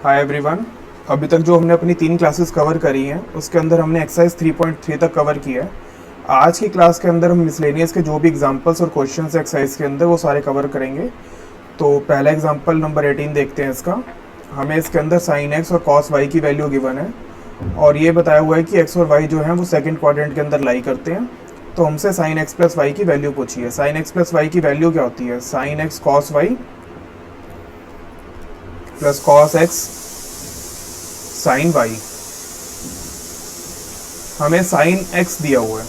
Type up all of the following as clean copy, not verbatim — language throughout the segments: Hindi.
Hi everyone. अभी तक जो हमने अपनी 3 क्लासेस कवर करी हैं उसके अंदर हमने एक्सरसाइज 3.3 तक कवर किया है। आज की क्लास के अंदर हम मिसलेनियस के जो भी एग्जांपल्स और क्वेश्चंस एक्सरसाइज के अंदर वो सारे कवर करेंगे। तो पहला एग्जांपल नंबर 18 देखते हैं इसका। हमें इसके अंदर साइन एक्स और कॉस वाई की वैल्यू गिवन है और ये बताया हुआ है कि एक्स और वाई जो है वो सेकेंड क्वाड्रेंट के अंदर लाई करते हैं। तो हमसे साइन एक्स प्लस वाई की वैल्यू पूछी है। साइन एक्स प्लस वाई की वैल्यू क्या होती है? Sine x cos y plus cos x sine y. हमें साइन एक्स दिया हुआ है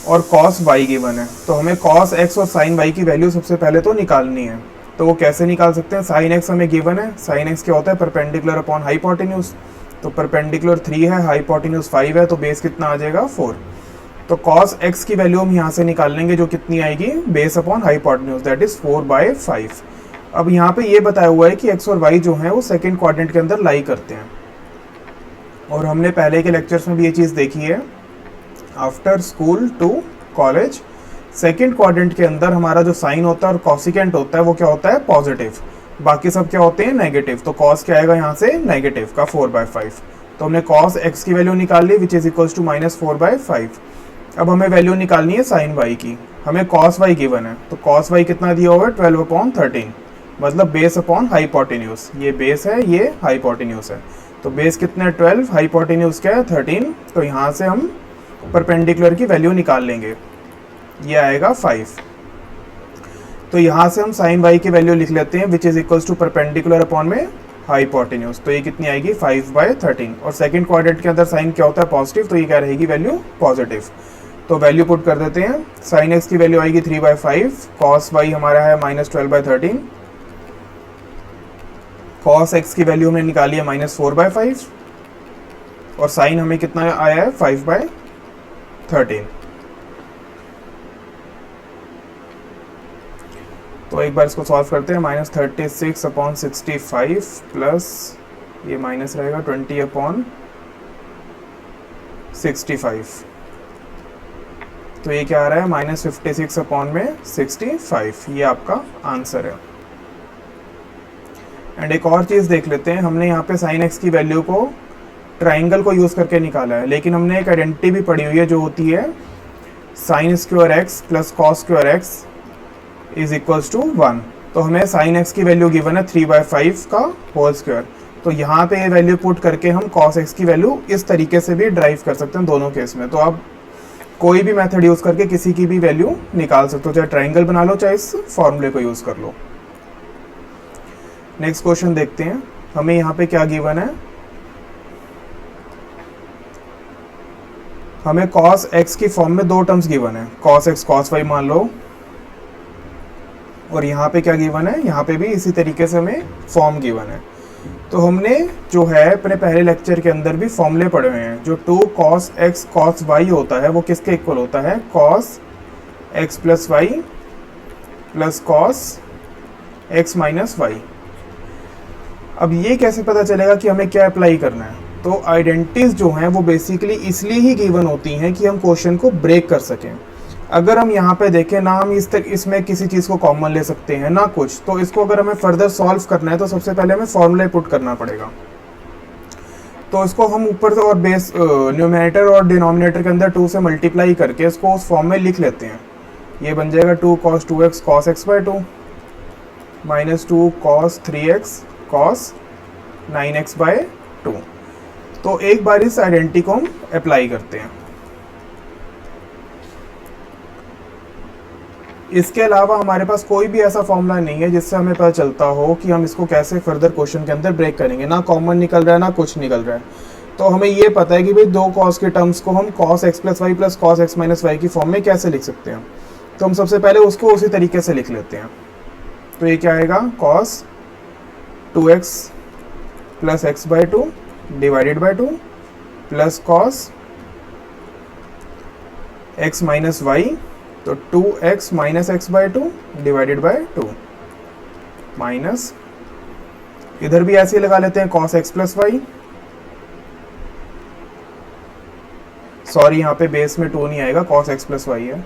और कॉस वाई गिवन है, तो हमें कॉस एक्स और साइन वाई की वैल्यू सबसे पहले तो निकालनी है। तो वो कैसे निकाल सकते हैं? साइन एक्स हमें गिवन है। साइन एक्स क्या होता है? Perpendicular upon hypotenuse. तो परपेंडिकुलर 3 है, हाइपोटेन्यूज 5 है, तो बेस कितना आ जाएगा? 4। तो कॉस एक्स की वैल्यू हम यहाँ से निकाल लेंगे जो कितनी आएगी? Base upon hypotenuse, that is 4/5। अब यहाँ पे ये बताया हुआ है कि एक्स और वाई जो है वो सेकेंड क्वाड्रेंट के अंदर लाई करते हैं और हमने पहले के लेक्चर्स में भी ये चीज़ देखी है। After school to college second quadrant के अंदर हमारा जो साइन होता है और कॉसिकेंट होता है वो क्या होता है? पॉजिटिव। बाकी सब क्या होते हैं? नेगेटिव। तो कॉस क्या आएगा यहाँ से? नेगेटिव का 4/5। तो हमने कॉस एक्स की वैल्यू निकाल ली विच इज इक्वल्स टू -4/5। अब हमें वैल्यू निकालनी है साइन वाई की। हमें कॉस वाई गिवन है, तो कॉस वाई कितना दिया हुआ है? 12/13, मतलब बेस अपॉन हाइपोटेन्यूज। ये बेस है, ये हाइपोटेन्यूज है। तो बेस कितना है? 12, हाइपोटेन्यूज क्या है? 13। तो यहाँ से हम परपेंडिकुलर की वैल्यू निकाल लेंगे, ये आएगा 5। तो यहाँ से हम साइन वाई की वैल्यू लिख लेते हैं which is equals to perpendicular upon में हाइपोटेन्यूज। तो ये कितनी आएगी? 5/13। और सेकंड क्वाड्रेंट के अंदर साइन क्या होता है? पॉजिटिव, तो ये क्या रहेगी? Value positive. तो वैल्यू पुट कर देते हैं। साइन एक्स की वैल्यू आएगी 3/5, कॉस वाई हमारा है -12/13, कॉस एक्स की वैल्यू हमने निकाली है -4/5 और साइन हमें कितना आया है? 5/13। तो एक बार इसको सॉल्व करते हैं। -36/65 प्लस ये माइनस रहेगा 20/65। तो ये क्या आ रहा है? -56/65। ये आपका आंसर है। एंड एक और चीज़ देख लेते हैं। हमने यहाँ पे साइन एक्स की वैल्यू को ट्राइंगल को यूज़ करके निकाला है, लेकिन हमने एक आइडेंटिटी भी पढ़ी हुई है जो होती है sine square x plus cos square x is equals to 1। तो हमें साइन एक्स की वैल्यू गिवन है 3/5 का होल स्क्वायर। तो यहाँ पे ये वैल्यू पुट करके हम कॉस एक्स की वैल्यू इस तरीके से भी ड्राइव कर सकते हैं दोनों केस में। तो आप कोई भी मेथड यूज़ करके किसी की भी वैल्यू निकाल सकते हो, चाहे ट्राइंगल बना लो चाहे इस फॉर्मूले को यूज़ कर लो। नेक्स्ट क्वेश्चन देखते हैं। हमें यहाँ पे क्या गिवन है? हमें cos x की फॉर्म में 2 टर्म्स गिवन है, cos x cos y मान लो। और यहाँ पे क्या गिवन है? यहाँ पे भी इसी तरीके से हमें फॉर्म गिवन है। तो हमने जो है अपने पहले लेक्चर के अंदर भी फॉर्मूले पढ़े हुए हैं। जो 2 cos x cos y होता है वो किसके इक्वल होता है? cos x plus y plus cos x minus y. अब ये कैसे पता चलेगा कि हमें क्या अप्लाई करना है? तो आइडेंटिटीज जो हैं वो बेसिकली इसलिए ही गिवन होती हैं कि हम क्वेश्चन को ब्रेक कर सकें। अगर हम यहाँ पे देखें ना, हम इसमें किसी चीज़ को कॉमन ले सकते हैं ना कुछ, तो इसको अगर हमें फर्दर सॉल्व करना है तो सबसे पहले हमें फॉर्मूला पुट करना पड़ेगा। तो इसको हम ऊपर से और बेस न्यूमरेटर और डिनोमिनेटर के अंदर 2 से मल्टीप्लाई करके इसको उस फॉर्म में लिख लेते हैं। ये बन जाएगा 2 cos 2x cos x/2 minus 2 cos 3x cos 9x/2। तो एक बार इस आइडेंटिटी को हम अप्लाई करते हैं। इसके अलावा हमारे पास कोई भी ऐसा फॉर्मूला नहीं है जिससे हमें पता चलता हो कि हम इसको कैसे फर्दर क्वेश्चन के अंदर ब्रेक करेंगे। ना कॉमन निकल रहा है ना कुछ निकल रहा है। तो हमें ये पता है कि भाई 2 cos के टर्म्स को हम cos x plus y plus cos x minus y की फॉर्म में कैसे लिख सकते हैं। तो हम सबसे पहले उसको उसी तरीके से लिख लेते हैं। तो ये क्या आएगा? cos 2x plus x/2 divided by 2 plus cos x minus Y, तो 2x minus x/2 divided by 2 minus, इधर भी ऐसे ही लगा लेते हैं cos x plus y. Sorry यहाँ पे बेस में 2 नहीं आएगा, cos x प्लस वाई है।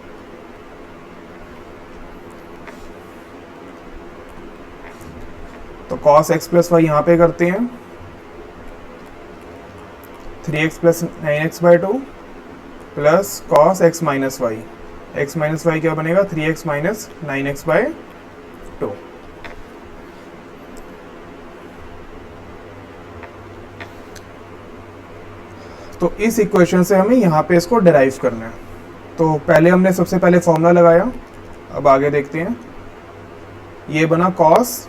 तो कॉस एक्स प्लस वाई यहाँ पे करते हैं, 3x plus 9x/2 plus cos x minus y, x minus y क्या बनेगा 3x माइनस 9x/2। तो इस इक्वेशन से हमें यहाँ पे इसको डिराइव करना है। तो पहले हमने सबसे पहले फॉर्मूला लगाया, अब आगे देखते हैं। ये बना cos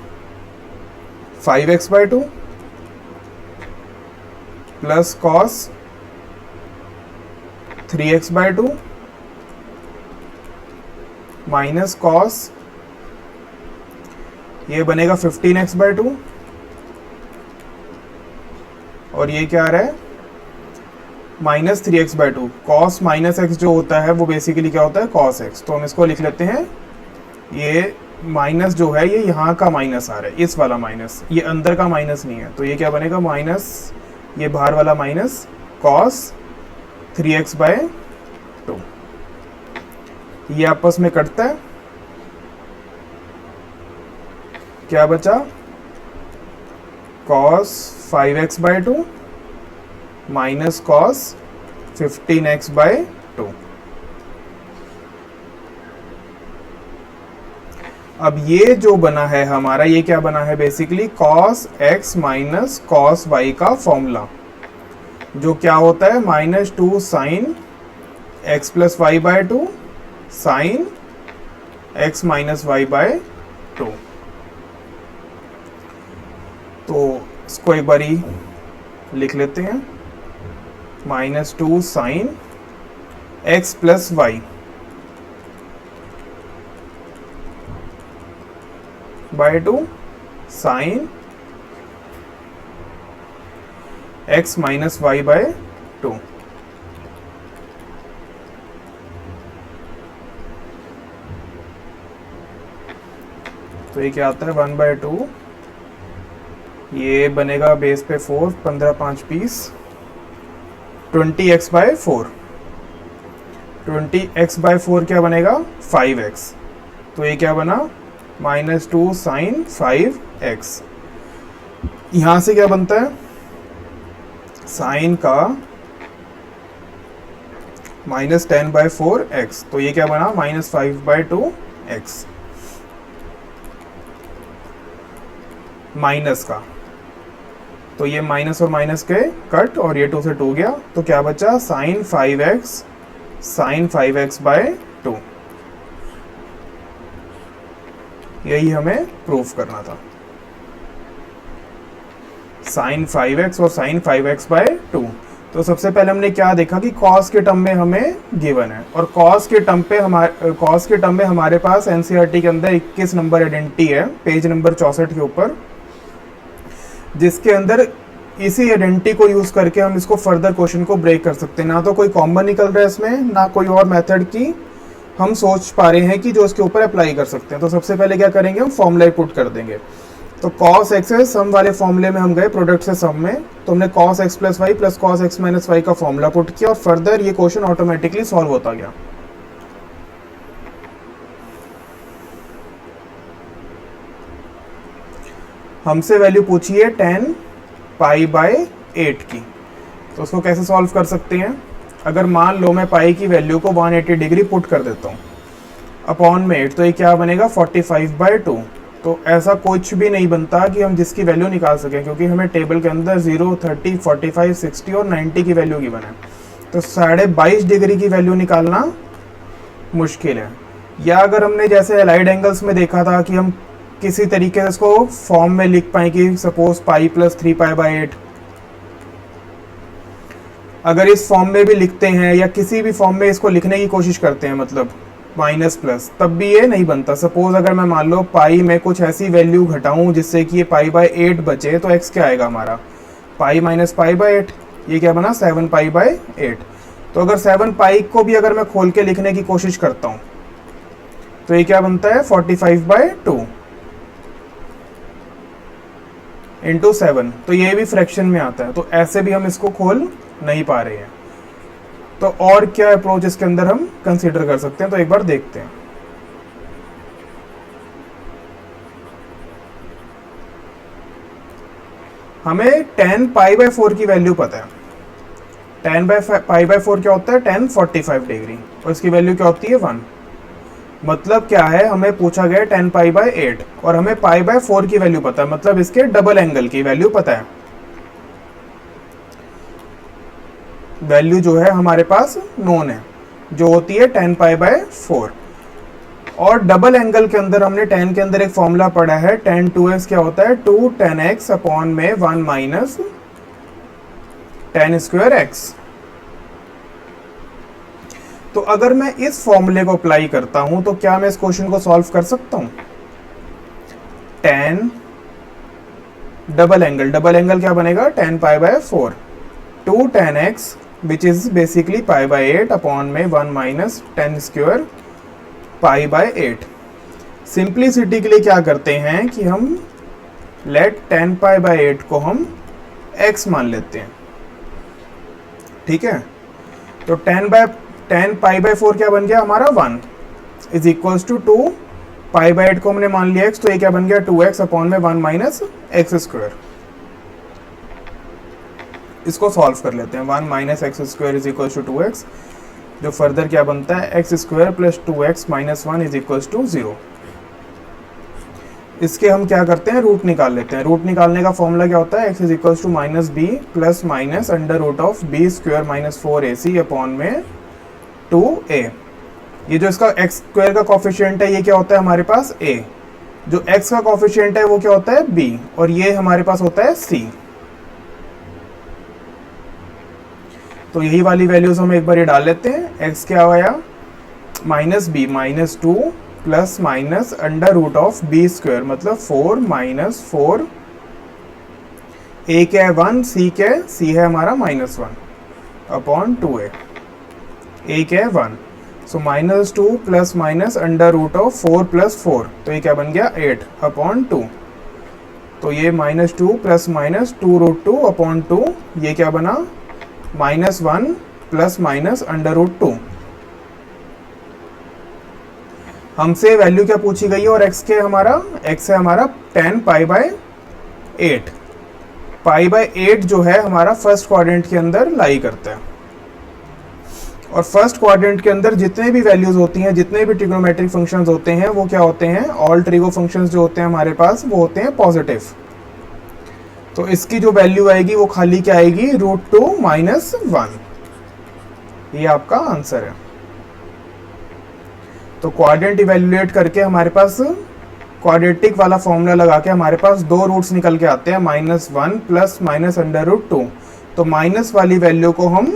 5x/2 plus cos 3x/2 minus cos, ये बनेगा 15x/2 और ये क्या आ रहा है minus 3x/2। cos minus x जो होता है वो बेसिकली क्या होता है cos x। तो हम इसको लिख लेते हैं, ये माइनस जो है ये यहाँ का माइनस आ रहा है, इस वाला माइनस, ये अंदर का माइनस नहीं है। तो ये क्या बनेगा माइनस, ये बाहर वाला माइनस cos 3x/2। ये आपस में कटता है, क्या बचा cos 5x/2 minus cos 15x/2। अब ये जो बना है हमारा, ये क्या बना है basically cos x minus cos y का फॉर्मूला, जो क्या होता है -2 sine x plus y/2 sine x minus y/2। तो इसको एक बारी लिख लेते हैं, -2 sine x plus y by 2 sine x minus y/2। तो ये क्या आता है 1/2, ये बनेगा बेस पे 4, 15 5 20, 20x/4, 20x/4 क्या बनेगा 5x। तो ये क्या बना -2 साइन 5x। यहाँ से क्या बनता है साइन का -10/4x। तो ये क्या बना -5/2x माइनस का। तो ये माइनस और माइनस के कट और ये 2 से 2 गया, तो क्या बचा साइन 5x/2। यही हमें प्रूफ करना था, साइन 5x और साइन 5x/2। तो सबसे पहले हमने क्या देखा कि cos के टर्म में हमें गिवन है, और cos के टर्म में हमारे पास एनसीईआरटी के अंदर 21 नंबर आइडेंटिटी है, पेज नंबर 64 के ऊपर, जिसके अंदर इसी आइडेंटिटी को यूज करके हम इसको फर्दर क्वेश्चन को ब्रेक कर सकते हैं। ना तो कोई कॉमन निकल रहा है इसमें, ना कोई और मेथड की हम सोच पा रहे हैं कि जो इसके ऊपर अप्लाई कर सकते हैं। तो सबसे पहले क्या करेंगे, हम फॉर्मूला पुट कर देंगे। तो cos x है, सम वाले फॉर्मूले में हम गए प्रोडक्ट से सम में, तो हमने cos x plus y plus cos x minus y का फॉर्मूला पुट किया और फर्दर ये क्वेश्चन ऑटोमेटिकली सॉल्व होता गया। हमसे वैल्यू पूछी है 10π/8 की, तो उसको कैसे सॉल्व कर सकते हैं। अगर मान लो मैं पाई की वैल्यू को 180 डिग्री पुट कर देता हूँ अपॉन में 8, तो ये क्या बनेगा 45/2। तो ऐसा कुछ भी नहीं बनता कि हम जिसकी वैल्यू निकाल सकें, क्योंकि हमें टेबल के अंदर 0, 30, 45, 60 और 90 की वैल्यू गिवन है। तो 22.5 डिग्री की वैल्यू निकालना मुश्किल है। या अगर हमने जैसे अलाइड एंगल्स में देखा था कि हम किसी तरीके से इसको फॉर्म में लिख पाए कि सपोज पाई प्लस 3π/8, अगर इस फॉर्म में भी लिखते हैं या किसी भी फॉर्म में इसको लिखने की कोशिश करते हैं, मतलब माइनस प्लस, तब भी ये नहीं बनता। सपोज अगर मैं मान लो पाई में कुछ ऐसी वैल्यू घटाऊं जिससे कि ये π/8 बचे, तो x क्या आएगा हमारा पाई माइनस π/8, ये क्या बना 7π/8। तो अगर 7π को भी अगर मैं खोल के लिखने की कोशिश करता हूं तो ये क्या बनता है 45/2 इंटू 7। तो ये भी फ्रैक्शन में आता है, तो ऐसे भी हम इसको खोल नहीं पा रहे हैं। तो और क्या अप्रोच इसके अंदर हम कंसीडर कर सकते हैं, तो एक बार देखते हैं। हमें tan पाई बाय 4 की वैल्यू पता है। tan पाई बाय 4 क्या होता है? tan 45 डिग्री, और इसकी वैल्यू क्या होती है? 1। मतलब क्या है, हमें पूछा गया tan पाई बाय 8 और हमें पाई बाय 4 की वैल्यू पता है, मतलब इसके डबल एंगल की वैल्यू पता है। वैल्यू जो है हमारे पास नोन है, जो होती है tan पाई बाय 4। और डबल एंगल के अंदर हमने tan के अंदर एक फॉर्मूला पढ़ा है, tan 2x क्या होता है? 2 tan x अपॉन में 1 माइनस tan स्क्वायर x। तो अगर मैं इस फॉर्मूले को अप्लाई करता हूं तो क्या मैं इस क्वेश्चन को सॉल्व कर सकता हूं? tan डबल एंगल क्या बनेगा? tan pi by 4 2 tan x which is basically pi by 8 upon में 1 minus tan square pi by 8। Simplicity के लिए क्या करते हैं कि हम लेट tan पाई बाय 8 को हम x मान लेते हैं, ठीक है। तो tan पाई बाय 4 क्या बन गया हमारा? 1 is equals to 2 pi by 8 को हमने मान लिया x, तो ये क्या बन गया? 2x अपॉन में 1 माइनस एक्स स्क्वायर। इसको सॉल्व कर लेते हैं। 1 minus x square is equals to 2x, जो फर्दर क्या बनता है? X square plus 2x minus 1 is equals to 0। इसके हम क्या करते हैं? रूट निकाल लेते हैं। रूट निकालने का फॉर्मूला क्या होता है? x is equals to minus b plus minus under root of b square minus 4ac upon में 2a। ये जो इसका x स्क्वायर का कॉफिशिएंट है, ये क्या होता है हमारे पास? a। जो x का कॉफिशिएंट है वो क्या होता है? b, और ये हमारे पास होता है c। तो यही वाली वैल्यूज हम एक बार ये डाल लेते हैं। x क्या आया? Minus b minus 2 plus minus under root of b square, मतलब 4 माइनस 4, a क्या है? 1, c क्या है? c है हमारा माइनस 1 अपॉन 2a। a क्या है? 1, so minus 2 plus minus under root of 4 plus 4, तो ये क्या बन गया? 8 अपॉन 2। तो ये minus 2 plus minus 2 root 2 upon 2, ये क्या बना? Minus 1 plus minus under root 2। हमसे वैल्यू क्या पूछी गई है और x है हमारा tan pi by 8। Pi by 8 जो है हमारा फर्स्ट क्वाड्रेंट के अंदर लाई करता है, और फर्स्ट क्वाड्रेंट के अंदर जितने भी वैल्यूज होती हैं, जितने भी ट्रिग्नोमेट्रिक फंक्शंस होते हैं, वो क्या होते हैं? ऑल ट्रिगो फंक्शंस जो होते हैं हमारे पास, वो होते हैं पॉजिटिव। तो इसकी जो वैल्यू आएगी वो खाली क्या आएगी? √2 माइनस 1। ये आपका आंसर है। तो क्वाड्रेंट इवेल्युएट करके हमारे पास क्वाड्रेटिक वाला फॉर्मूला लगा के हमारे पास दो रूट्स निकल के आते हैं, -1 प्लस माइनस अंडर रूट 2। तो माइनस वाली वैल्यू को हम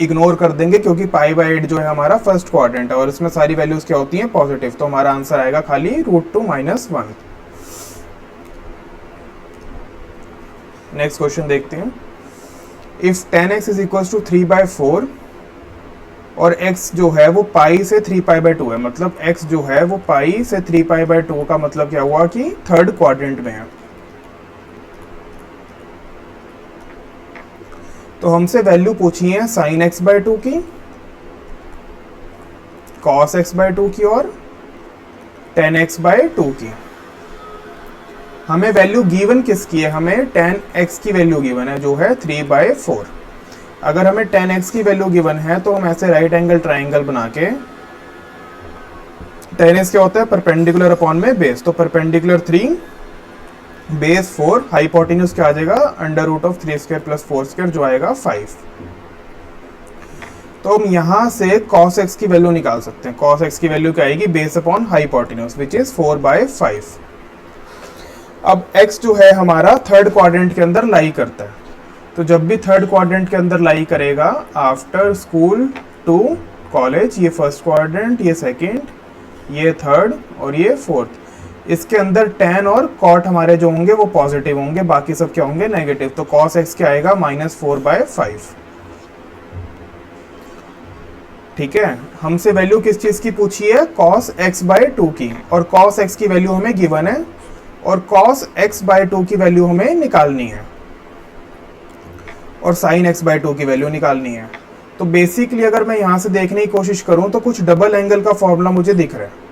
इग्नोर कर देंगे, क्योंकि पाई बाय 8 जो है हमारा फर्स्ट क्वाड्रेंट है और इसमें सारी वैल्यूज क्या होती हैं? पॉजिटिव। तो हमारा आंसर आएगा खाली √2 माइनस 1। नेक्स्ट क्वेश्चन देखते हैं। If tan x is equal to 3/4 और x जो है वो पाई से 3π/2 है, मतलब x जो है वो पाई से 3π/2 का मतलब क्या हुआ कि थर्ड क्वाड्रेंट में है। तो हमसे वैल्यू पूछी है sin x/2 की, cos x/2 की और tan x/2 की। हमें वैल्यू गिवन किसकी है? हमें tan x की वैल्यू गिवन है, जो है 3/4। अगर हमें tan x की वैल्यू गिवन है तो हम ऐसे राइट एंगल ट्राइंगल बना के, tan x क्या होता है? परपेंडिकुलर अपॉन में बेस, तो परपेंडिकुलर 3 बेस 4, हाइपोटेन्यूज क्या आ जाएगा? अंडर रूट ऑफ 3² प्लस 4² जो आएगा 5। तो हम यहाँ से cos x की वैल्यू निकाल सकते हैं। cos x की वैल्यू क्या आएगी? Base upon hypotenuse which is 4/5। अब x जो है हमारा थर्ड क्वाड्रेंट के अंदर लाई करता है, तो जब भी थर्ड क्वाड्रेंट के अंदर लाई करेगा आफ्टर स्कूल टू कॉलेज, ये फर्स्ट क्वाड्रेंट, ये सेकंड, ये थर्ड और ये फोर्थ, इसके अंदर tan और cot हमारे जो होंगे वो पॉजिटिव होंगे, बाकी सब क्या होंगे? नेगेटिव। तो cos x क्या आएगा? -4/5। ठीक है। हमसे वैल्यू किस चीज की पूछी है? cos x/2 की, और cos x की वैल्यू हमें गिवन है और cos x/2 की वैल्यू हमें निकालनी है और sin x/2 की वैल्यू निकालनी है। तो बेसिकली अगर मैं यहाँ से देखने की कोशिश करूँ तो कुछ डबल एंगल का फॉर्मूला मुझे दिख रहा है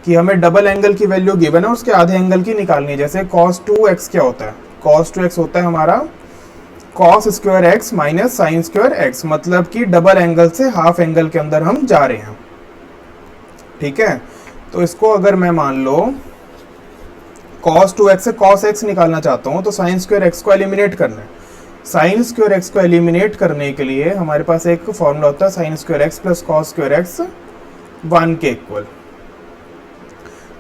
कि हमें डबल एंगल की वैल्यू गिवन है और उसके आधे एंगल की निकालनी है। जैसे cos 2x क्या होता है? कॉस टू एक्स होता है हमारा cos square x minus sign square x, मतलब कि डबल एंगल से हाफ एंगल के अंदर हम जा रहे हैं। ठीक है, तो इसको अगर मैं मान लो cos 2x से cos x निकालना चाहता हूँ तो साइन स्क्वायर x को एलिमिनेट करना है। साइन स्क्वायर x को एलिमिनेट करने के लिए हमारे पास एक फॉर्मूला होता है sine square x plus cos square x 1 के इक्वल।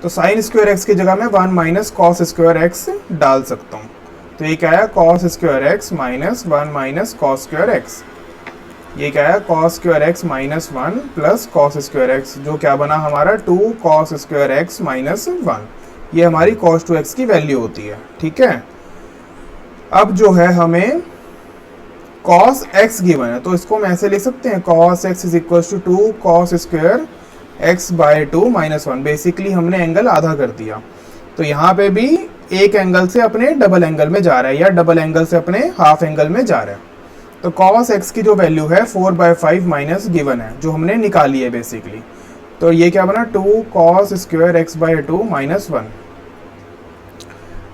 तो साइन स्क्वायर x की जगह में 1 माइनस कॉस स्क्वायर एक्स डाल सकता हूँ। तो ये क्या है, cos square x minus 1 minus cos square x. ये क्या है, cos square x minus 1 plus cos square x, जो क्या बना हमारा 2 कॉस स्क्वायर एक्स माइनस 1। ये हमारी cos 2x की वैल्यू होती है। ठीक है, अब जो है हमें cos x गिवन है, तो इसको हम ऐसे लिख सकते हैं cos x is equal to 2 cos square x by 2 minus 1। Basically हमने एंगल आधा कर दिया, तो यहाँ पे भी एक एंगल से अपने डबल एंगल में जा रहा है या डबल एंगल से अपने हाफ एंगल में जा रहा है। तो cos x की जो वैल्यू है 4/5 माइनस गिवन है, जो हमने निकाली है बेसिकली। तो ये क्या बना 2 cos square x by 2 minus 1।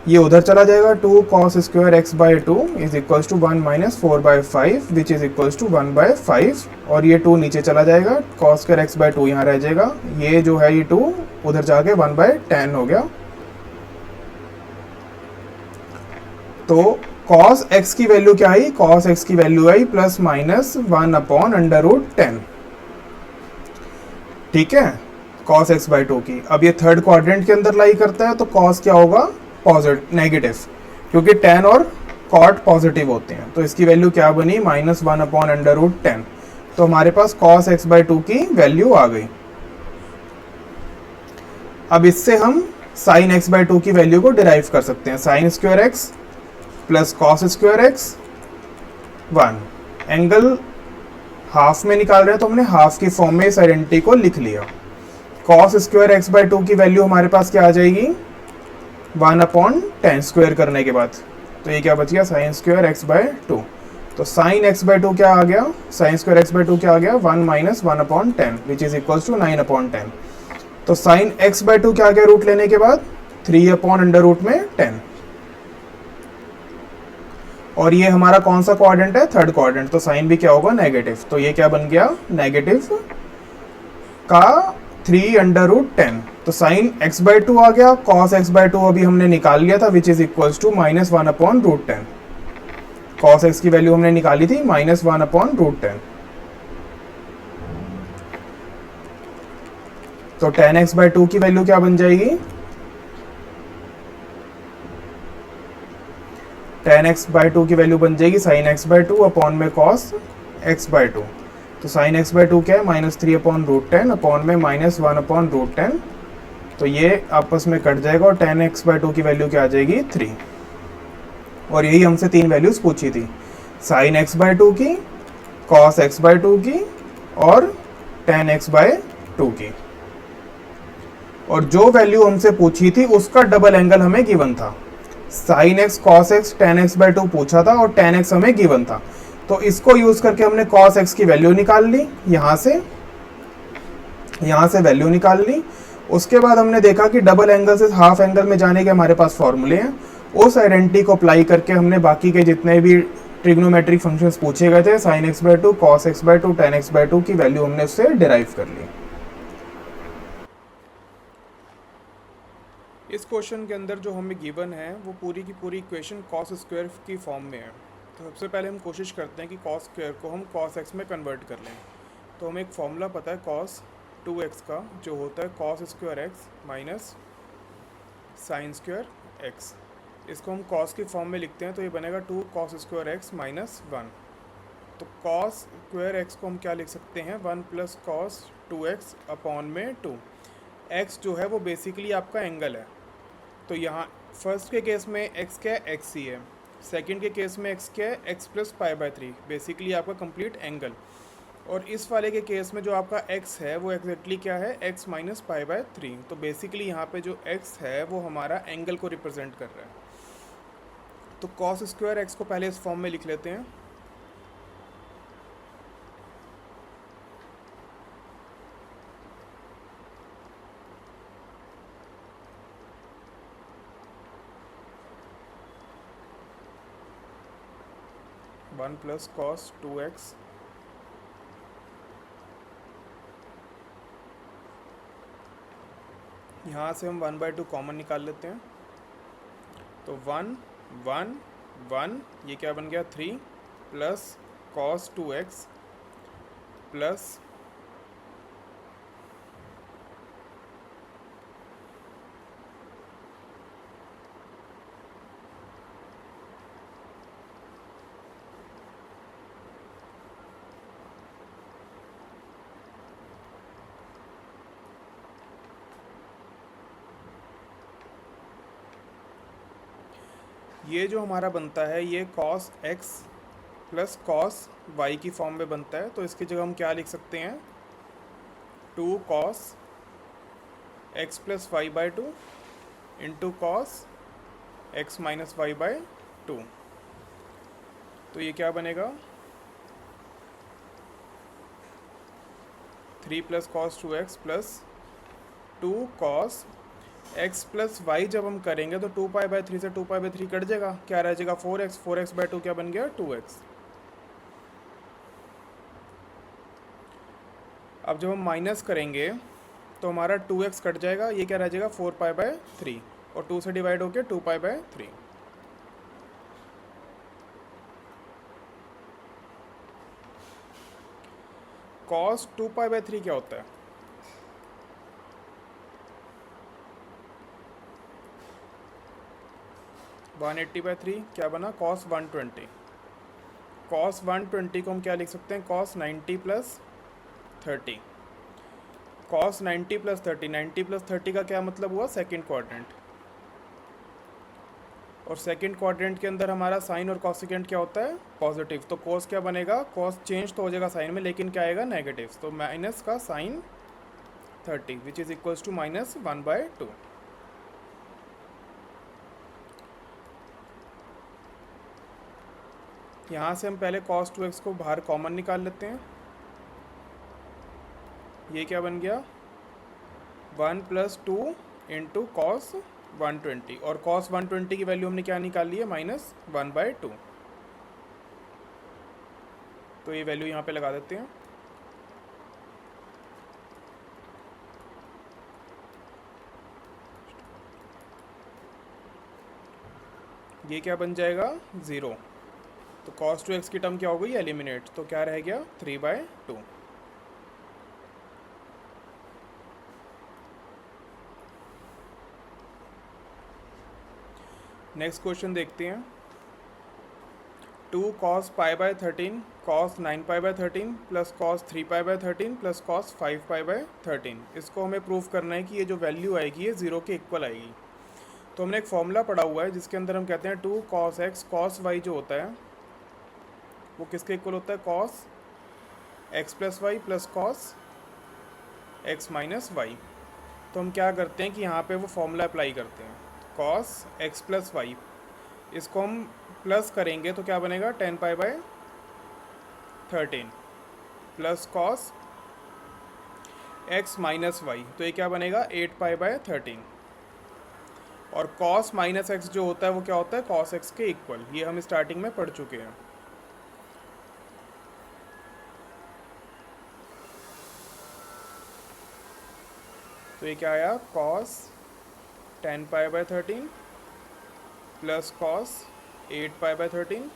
ये उधर चला जाएगा 2 cos square x by 2 is equals to 1 minus 4/5 which is equals to 1/5। और ये 2 नीचे चला जाएगा, cos स्क्वायर एक्स बाय 2 यहाँ रह जाएगा, ये जो है ये 2 उधर जाके 1/10 हो गया। तो cos x की वैल्यू क्या आई, cos x की वैल्यू आई प्लस माइनस 1/√10। ठीक है, cos x बाई 2 की। अब ये थर्ड क्वाड्रेंट के अंदर लाई करता है, तो cos क्या होगा, पॉजिटिव नेगेटिव, क्योंकि tan और cot पॉजिटिव होते हैं। तो इसकी वैल्यू क्या बनी, माइनस 1/√10। तो हमारे पास cos x बाई 2 की वैल्यू आ गई। अब इससे हम sin x बाई 2 की वैल्यू को डिराइव कर सकते हैं। Sign square x plus cos square x 1, angle half में निकाल रहे हैं तो हमने हाफ की फॉर्म में इस आइडेंटिटी को लिख लिया। कॉस स्क्वायर एक्स बाई 2 की वैल्यू हमारे पास क्या आ जाएगी, 1/10 स्क्वायर करने के बाद। तो ये क्या बच गया, साइन स्क्वायर एक्स बाई 2। तो साइन एक्स बाई 2 क्या आ गया, साइन स्क्वायर एक्स बाई 2 क्या आ गया, 1 minus 1/10 which is equals to 9/10। तो साइन एक्स बाई 2 क्या आ गया रूट लेने के बाद, 3/√10। और ये हमारा कौन सा क्वाड्रेंट है, थर्ड क्वाड्रेंट, तो साइन भी क्या होगा, नेगेटिव। तो ये क्या बन गया, नेगेटिव का 3/10। तो साइन x बाई 2 आ गया, cos x बाई 2 अभी हमने निकाल लिया था which is equals to minus 1/√10। cos x की वैल्यू हमने निकाली थी माइनस 1/√10। तो tan x बाई 2 की वैल्यू क्या बन जाएगी, tan x बाई 2 की वैल्यू बन जाएगी साइन x बाई 2 अपॉन में cos x बाई 2। तो साइन x बाई 2 क्या है, माइनस 3/√10 अपॉन में माइनस 1/√10। तो ये आपस में कट जाएगा और tan x बाई 2 की वैल्यू क्या आ जाएगी, 3। और यही हमसे 3 वैल्यूज पूछी थी, साइन x बाई 2 की, cos x बाई 2 की और tan x बाई 2 की। और जो वैल्यू हमसे पूछी थी उसका डबल एंगल हमें गिवन था। Sign x cos x tan x by 2 पूछा था और tan x हमें गिवन था। तो इसको यूज करके हमने cos x की वैल्यू निकाल ली, यहाँ से वैल्यू निकाल ली। उसके बाद हमने देखा कि डबल एंगल से हाफ एंगल में जाने के हमारे पास फॉर्मूले हैं। उस आइडेंटिटी को अप्लाई करके हमने बाकी के जितने भी ट्रिग्नोमेट्रिक फंक्शंस पूछे गए थे, sine x by 2, cos x by 2, tan x by 2 की वैल्यू हमने उससे डिराइव कर ली। इस क्वेश्चन के अंदर जो हमें गिवन है वो पूरी की पूरी इक्वेशन कॉस स्क्वायर की फॉर्म में है। तो सबसे पहले हम कोशिश करते हैं कि कॉस स्क्वायर को हम कॉस एक्स में कन्वर्ट कर लें। तो हमें एक फॉर्मूला पता है कॉस 2x का, जो होता है cos square x minus sign square x. इसको हम कॉस की फॉर्म में लिखते हैं तो ये बनेगा 2 कॉस स्क्वायर एक्स माइनस 1। तो कॉस स्क्वायर एक्स को हम क्या लिख सकते हैं, 1 प्लस कॉस 2x अपॉन में 2। एक्स जो है वो बेसिकली आपका एंगल है। तो यहाँ फर्स्ट के केस में x क्या है, x ही है। सेकंड के केस में x क्या है, x प्लस π/3, बेसिकली आपका कंप्लीट एंगल। और इस वाले के केस में जो आपका x है वो एग्जैक्टली क्या है, x माइनस π/3। तो बेसिकली यहाँ पे जो x है वो हमारा एंगल को रिप्रेजेंट कर रहा है। तो कॉस स्क्वायर x को पहले इस फॉर्म में लिख लेते हैं। वन प्लस कॉस 2x यहाँ से हम 1/2 कॉमन निकाल लेते हैं, तो 1 1 1, ये क्या बन गया 3 प्लस कॉस 2x प्लस ये जो हमारा बनता है ये cos x प्लस cos y की फॉर्म में बनता है। तो इसकी जगह हम क्या लिख सकते हैं, 2 cos x plus Y by two into cos x minus Y by two. तो ये क्या बनेगा, 3 प्लस कॉस 2x प्लस 2 कॉस x प्लस वाई। जब हम करेंगे तो 2π/3 से 2π/3 कट जाएगा, क्या रह जाएगा 4x, 4x/2 क्या बन गया 2x। अब जब हम माइनस करेंगे तो हमारा 2x कट जाएगा, ये क्या रह जाएगा 4π/3 और 2 से डिवाइड हो गया 2π/3। cos 2π/3 क्या होता है, वन 80/3 क्या बना cos 120। cos 120 को हम क्या लिख सकते हैं, cos 90 plus 30। cos 90 plus 30, 90 plus 30 का क्या मतलब हुआ, सेकंड क्वाड्रेंट। और सेकंड क्वाड्रेंट के अंदर हमारा साइन और कॉसिकेंट क्या होता है, पॉजिटिव। तो cos क्या बनेगा, cos चेंज तो हो जाएगा साइन में, लेकिन क्या आएगा नेगेटिव। तो माइनस का sine 30 which is equals to -1/2। यहाँ से हम पहले cos 2x को बाहर कॉमन निकाल लेते हैं, ये क्या बन गया 1 प्लस 2 इंटू कॉस 120, और cos 120 की वैल्यू हमने क्या निकाली है, -1/2। तो ये वैल्यू यहाँ पे लगा देते हैं। ये क्या बन जाएगा 0। तो cos 2x की टर्म क्या हो गई, एलिमिनेट। तो क्या रह गया 3/2। नेक्स्ट क्वेश्चन देखते हैं, 2 cos π/13 cos 9π/13 plus cos 3π/13 plus cos 5π/13। इसको हमें प्रूव करना है कि ये जो वैल्यू आएगी ये 0 के इक्वल आएगी। तो हमने एक फॉर्मूला पढ़ा हुआ है जिसके अंदर हम कहते हैं 2 cos x cos y जो होता है वो किसके इक्वल होता है, cos x plus y plus cos x minus Y. तो हम क्या करते हैं कि यहाँ पे वो फॉर्मूला अप्लाई करते हैं, cos x प्लस वाई, इसको हम प्लस करेंगे तो क्या बनेगा 10π/13 plus cos x minus Y, तो ये क्या बनेगा 8π/13। और cos माइनस एक्स जो होता है वो क्या होता है, cos x के इक्वल। ये हम स्टार्टिंग में पढ़ चुके हैं। तो ये क्या आया, cos 10π/13 plus cos 8π/13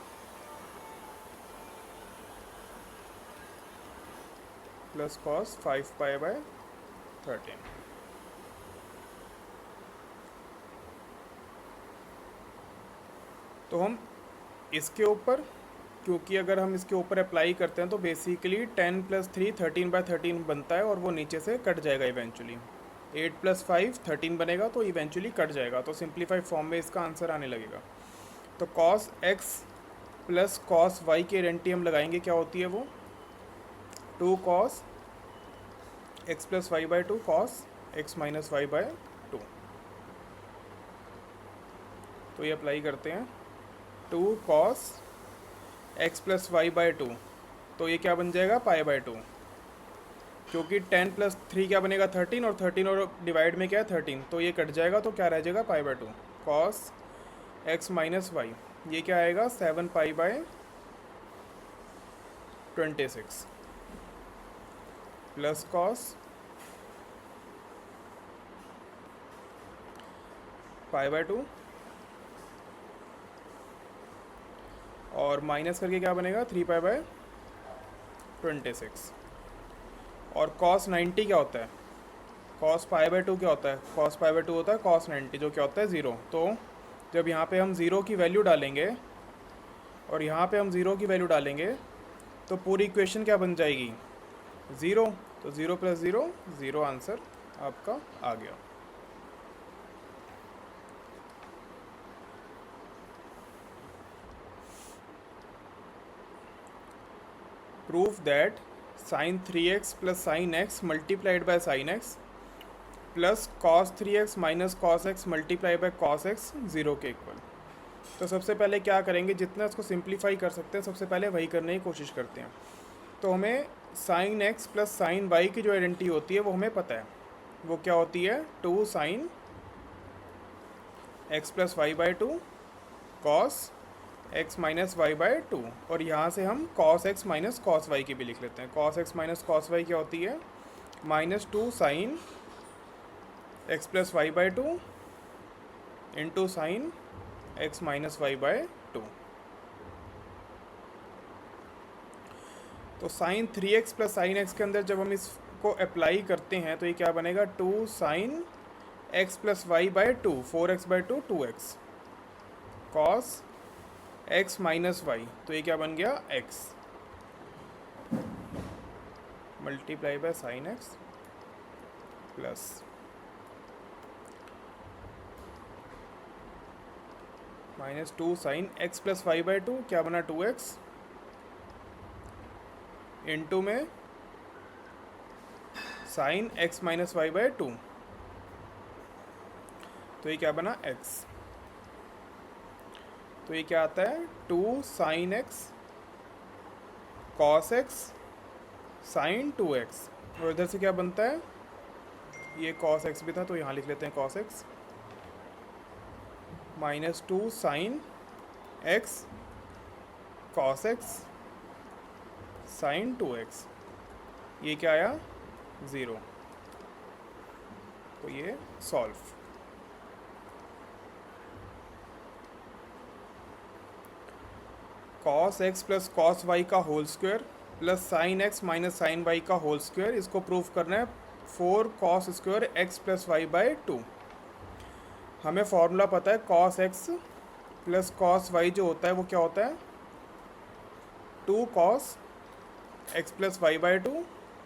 plus cos 5π/13। तो हम इसके ऊपर, क्योंकि अगर हम इसके ऊपर अप्लाई करते हैं तो बेसिकली 10 + 3 13/13 बनता है और वो नीचे से कट जाएगा इवेंचुअली। 8 + 5 13 बनेगा तो इवेंचुअली कट जाएगा, तो सिंप्लीफाइड फॉर्म में इसका आंसर आने लगेगा। तो cos x प्लस cos y की आइडेंटिटी हम लगाएंगे, क्या होती है वो 2 cos x plus y/2 cos x minus y/2। तो ये अप्लाई करते हैं, 2 cos x प्लस y/2, तो ये क्या बन जाएगा π/2, क्योंकि 10 + 3 क्या बनेगा 13 और 13 और डिवाइड में क्या है 13, तो ये कट जाएगा तो क्या रह जाएगा π/2 cos x माइनस वाई। ये क्या आएगा 7π/2। 26 प्लस कॉस π/2 और माइनस करके क्या बनेगा 3π/26। और cos 90 क्या होता है, cos π/2 क्या होता है, cos π/2 होता है cos 90 जो क्या होता है 0। तो जब यहाँ पे हम 0 की वैल्यू डालेंगे और यहाँ पे हम 0 की वैल्यू डालेंगे तो पूरी इक्वेशन क्या बन जाएगी 0। तो 0 + 0 0 आंसर आपका आ गया। Proof that sin 3x + sin x multiplied by sin x प्लस cos 3x minus cos x multiply by cos x 0 के इक्वल। तो सबसे पहले क्या करेंगे, जितना इसको सिंप्लीफाई कर सकते हैं सबसे पहले वही करने की कोशिश करते हैं। तो हमें sin x + sin y की जो आइडेंटिटी होती है वो हमें पता है, वो क्या होती है 2 sin x + y/2 cos x minus y/2। और यहाँ से हम cos x minus cos y की भी लिख लेते हैं। cos x minus cos y क्या होती है -2 sin x + y/2 into sine x minus y/2। तो sin 3x + sin x के अंदर जब हम इसको अप्लाई करते हैं तो ये क्या बनेगा 2 sin x + y/2 4x/2 2x cos x minus y। तो ये क्या बन गया x multiply by sin x plus -2 sin x + y/2 क्या बना 2x इंटू में sin x माइनस y/2। तो ये क्या बना x। तो ये क्या आता है 2 sin x cos x sin 2x। और इधर से क्या बनता है, ये cos x भी था तो यहाँ लिख लेते हैं cos x -2 sin x cos x sin 2x। ये क्या आया 0। तो ये solve. cos x + cos y का whole square plus sin x minus sin y का होल स्क्वायर, इसको प्रूफ करना है 4 cos स्क्वायर x + y/2। हमें फॉर्मूला पता है cos x + cos y जो होता है वो क्या होता है 2 cos x + y/2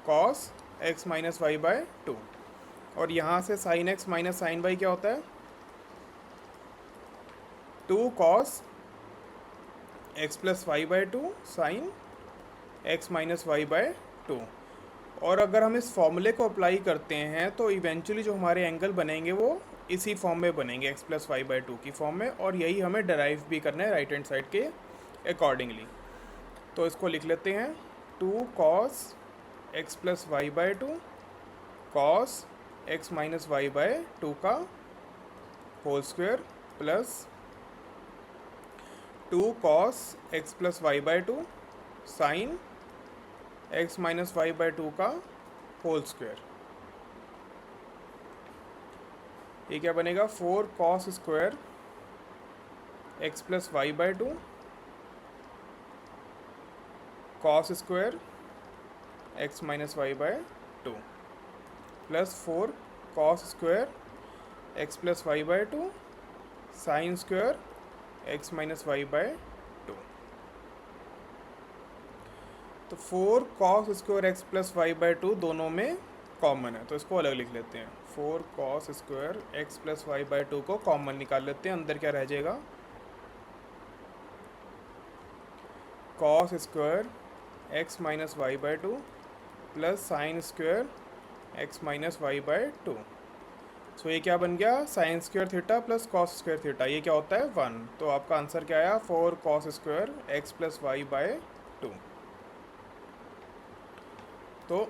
cos x minus y/2। और यहाँ से sin x minus sin y क्या होता है 2 cos x + y/2 sin x minus y/2। और अगर हम इस फॉर्मूले को अप्लाई करते हैं तो इवेंचुअली जो हमारे एंगल बनेंगे वो इसी फॉर्म में बनेंगे x + y/2 की फॉर्म में। और यही हमें डराइव भी करना है राइट हैंड साइड के अकॉर्डिंगली। तो इसको लिख लेते हैं 2 cos x + y/2 cos x minus y/2 का whole square plus 2 cos x + y/2 sin x minus y/2 का होल स्क्वायर। ये क्या बनेगा 4 cos square x + y/2 cos square x minus y/2 plus 4 cos square x + y/2 sin square x minus y/2। तो 4 cos स्क्वायर x + y/2 दोनों में कॉमन है तो इसको अलग लिख लेते हैं। 4 cos स्क्वायर x + y/2 को कॉमन निकाल लेते हैं। अंदर क्या रह जाएगा cos square x minus y/2 plus sign square x minus y/2। सो ये क्या बन गया sine square theta plus cos square theta. ये क्या होता है 1। तो आपका आंसर क्या आया 4 cos स्क्वायर x + y/2। तो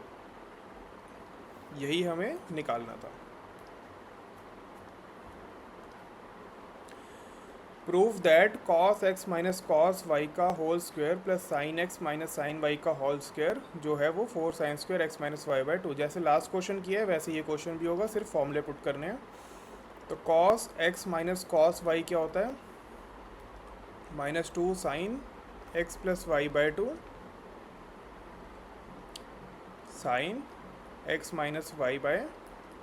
यही हमें निकालना था। Prove that cos x minus cos y का whole square plus sine x minus sine y का होल स्क्वायर जो है वो 4 sine square x minus Y by two. जैसे लास्ट क्वेश्चन किया है वैसे ये क्वेश्चन भी होगा, सिर्फ फॉर्मूले पुट करने हैं। तो cos x minus cos y क्या होता है, minus 2 sine x plus Y by two sine x minus Y by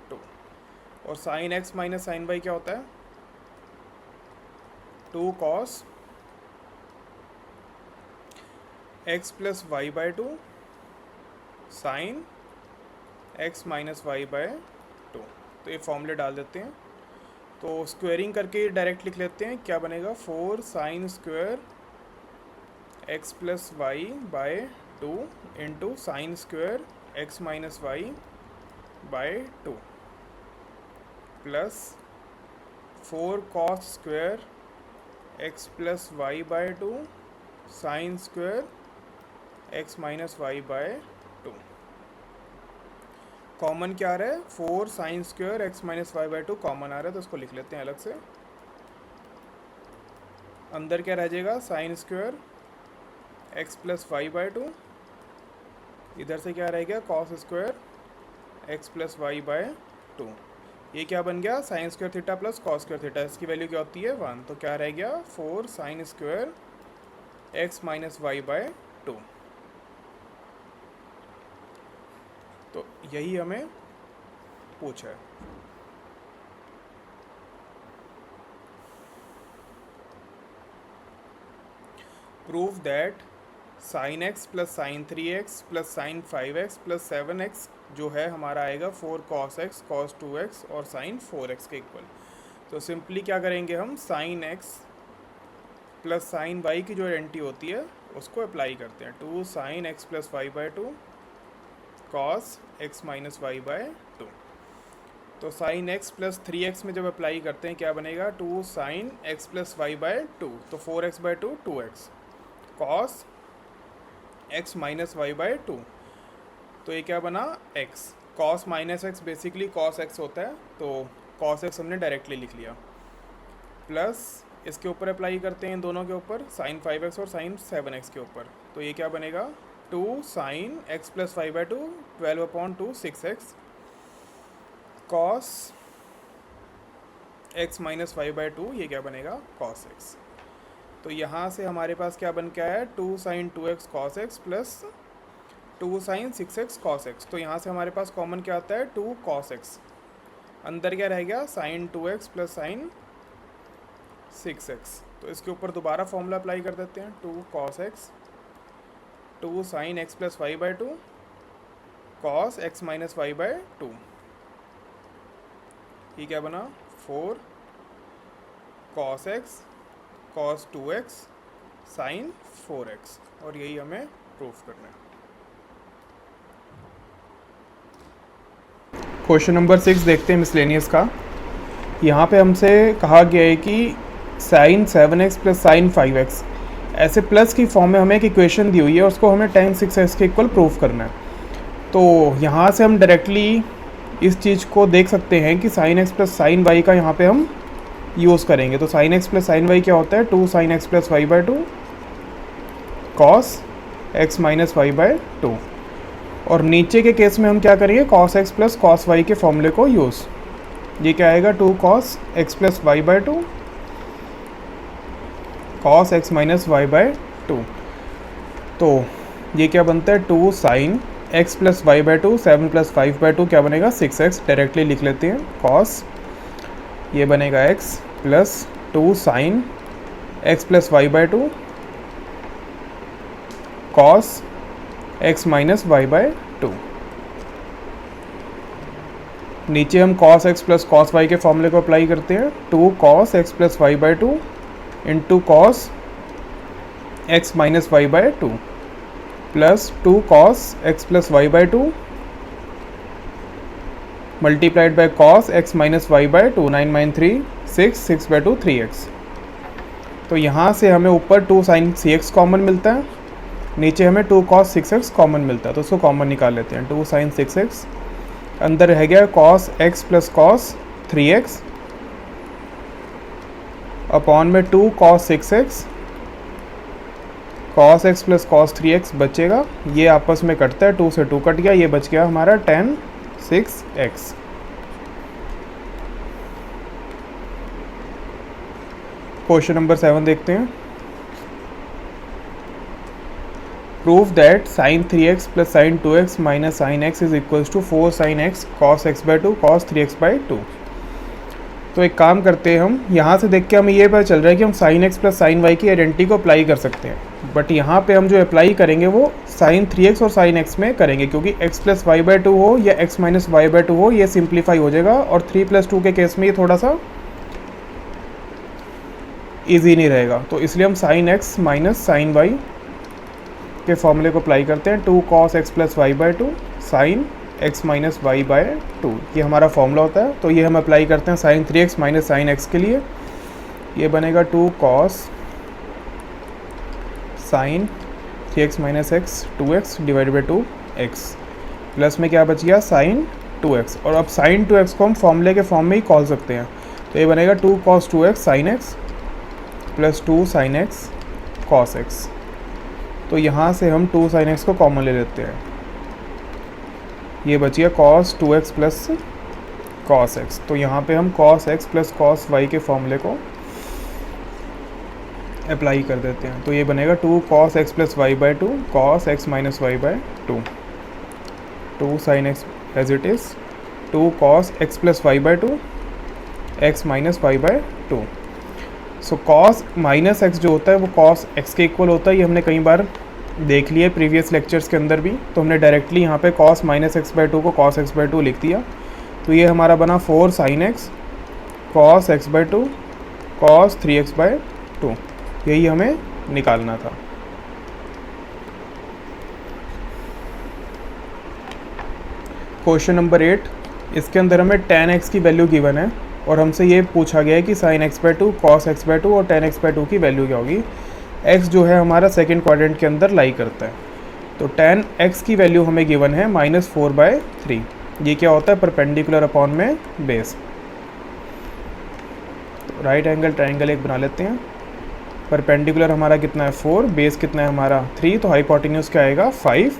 two. और sine x minus sine y क्या होता है, 2 cos x plus Y by two sine x minus Y by two. तो ये फॉर्मूले डाल देते हैं। तो स्क्वेयरिंग करके डायरेक्ट लिख लेते हैं, क्या बनेगा 4 sine square x plus Y by two into sine square x minus Y by two plus 4 cos square x plus Y by two sine square x minus Y by two. Common क्या आ रहा है, 4 sine square x minus Y by two common आ रहा है, तो उसको लिख लेते हैं अलग से। अंदर क्या रह जाएगा, sine square x plus Y by two, इधर से क्या रहेगा cos square x plus Y by two. ये क्या बन गया, sine square theta plus cos square theta, इसकी वैल्यू क्या होती है 1। तो क्या रह गया 4 sine square x minus Y by two. तो यही हमें पूछा है। Prove that sine x plus sine 3x plus sine 5x plus 7x जो है हमारा आएगा 4 cos x cos 2x और साइन 4x के इक्वल। तो सिंपली क्या करेंगे हम, sine x plus sine y की जो आइडेंटिटी होती है उसको अप्लाई करते हैं। 2 sine x plus Y by two cos x minus Y by two. तो साइन x प्लस 3x में जब अप्लाई करते हैं क्या बनेगा, 2 sine x plus Y by two, तो 4x by two 2x cos x minus Y by two. तो ये क्या बना x, cos minus x basically cos x होता है, तो cos x हमने डायरेक्टली लिख लिया, प्लस इसके ऊपर अप्लाई करते हैं इन दोनों के ऊपर, साइन 5x और साइन 7x के ऊपर। तो ये क्या बनेगा 2 sine x plus Y by two 12/2 6x cos x minus Y by two, ये क्या बनेगा cos x। तो यहाँ से हमारे पास क्या बन के आया 2 sine 2x cos x plus 2 sine 6x cos x। तो यहाँ से हमारे पास कॉमन क्या आता है 2 cos x, अंदर क्या रह गया sign 2x plus sign 6x। तो इसके ऊपर दोबारा फॉर्मूला अप्लाई कर देते हैं, 2 cos x 2 sine x plus Y by two cos x minus Y by two. ये क्या बना 4 cos x cos 2x sign 4x, और यही हमें प्रूफ करना है। क्वेश्चन नंबर 6 देखते हैं मिसलेनियस का। यहाँ पे हमसे कहा गया है कि sign 7x plus sine 5x ऐसे प्लस की फॉर्म में हमें एक इक्वेशन दी हुई है, उसको हमें tan 6x के इक्वल प्रूफ करना है। तो यहाँ से हम डायरेक्टली इस चीज़ को देख सकते हैं कि sine x plus sine y का यहाँ पे हम यूज़ करेंगे। तो sine x plus sine y क्या होता है, 2 sine x plus Y by two cos x minus Y by two. और नीचे के केस में हम क्या करेंगे, cos x प्लस cos y के फॉर्मूले को यूज़। ये क्या आएगा 2 cos x plus Y by two cos x minus Y by two. तो ये क्या बनता है 2 sine x plus Y by two, 7 plus 5 by two क्या बनेगा 6x, डायरेक्टली लिख लेते हैं cos, ये बनेगा x plus 2 sine x plus Y by two cos x minus Y by two. नीचे हम cos x प्लस cos y के फॉर्मूले को अप्लाई करते हैं, 2 cos x plus Y by two into cos x minus Y by two plus 2 cos x plus Y by two multiplied by cos x minus Y by two, 9 minus 3 6 6 by two 3x। तो यहाँ से हमें ऊपर 2 साइन cx कॉमन मिलता है, नीचे हमें 2 cos 6x कॉमन मिलता है, तो उसको कॉमन निकाल लेते हैं। 2 साइन 6x, अंदर रह गया cos x प्लस cos 3x अपॉन में 2 cos 6x, cos x प्लस cos 3x बचेगा, ये आपस में कटता है, 2 से 2 कट गया, ये बच गया हमारा tan 6x। क्वेश्चन नंबर 7 देखते हैं। Prove that sin 3x plus sin 2x minus sin x is equals to 4 sin x cos x by 2 cos 3x by 2। तो एक काम करते हैं, हम यहाँ से देख के हमें ये पता चल रहा है कि हम sin x plus sin y की आइडेंटिटी को अप्लाई कर सकते हैं, बट यहाँ पे हम जो अप्लाई करेंगे वो sin 3x और sin x में करेंगे, क्योंकि x प्लस वाई बाई 2 हो या x माइनस वाई बाई 2 हो, ये सिंप्लीफाई हो जाएगा, और 3 प्लस 2 के केस में ये थोड़ा सा ईजी नहीं रहेगा। तो इसलिए हम sin x minus sin y के फॉर्मूले को अप्लाई करते हैं, 2 cos x plus Y by 2 sine x minus Y by 2, ये हमारा फॉर्मूला होता है। तो ये हम अप्लाई करते हैं sin 3x minus sign x के लिए, ये बनेगा 2 cos sine 3x minus x 2x divide by 2x, plus में क्या बच गया sin 2x, और अब sin 2x को हम फॉर्मूले के फॉर्म में ही कॉल सकते हैं, तो ये बनेगा 2 cos 2x sin x plus 2 sin x cos x। तो यहाँ से हम 2 sin x को कॉमन ले लेते हैं, ये बच गया cos 2x plus cos x। तो यहाँ पे हम cos x प्लस cos y के फॉर्मूले को अप्लाई कर देते हैं, तो ये बनेगा 2 cos x plus Y by 2 cos x minus Y by 2, 2 sin x as it is 2 cos x plus Y by 2 x minus Y by 2। So cos minus x जो होता है वो cos x के इक्वल होता है, ये हमने कई बार देख लिया प्रीवियस लेक्चर्स के अंदर भी। तो हमने डायरेक्टली यहाँ पे cos माइनस एक्स बाई 2 को cos x बाई 2 लिख दिया, तो ये हमारा बना 4 sin x cos x by 2 cos 3x by 2, यही हमें निकालना था। क्वेश्चन नंबर 8, इसके अंदर हमें tan x की वैल्यू गिवन है, और हमसे ये पूछा गया है कि sin x by 2 cos x by 2 और tan x बाई 2 की वैल्यू क्या होगी। x जो है हमारा सेकेंड क्वाड्रेंट के अंदर लाई करता है, तो tan x की वैल्यू हमें गिवन है -4/3। ये क्या होता है, परपेंडिकुलर अपॉन में बेस। तो राइट एंगल ट्रायंगल एक बना लेते हैं, परपेंडिकुलर हमारा कितना है 4, बेस कितना है हमारा 3, तो हाइपोटेन्यूज क्या आएगा 5।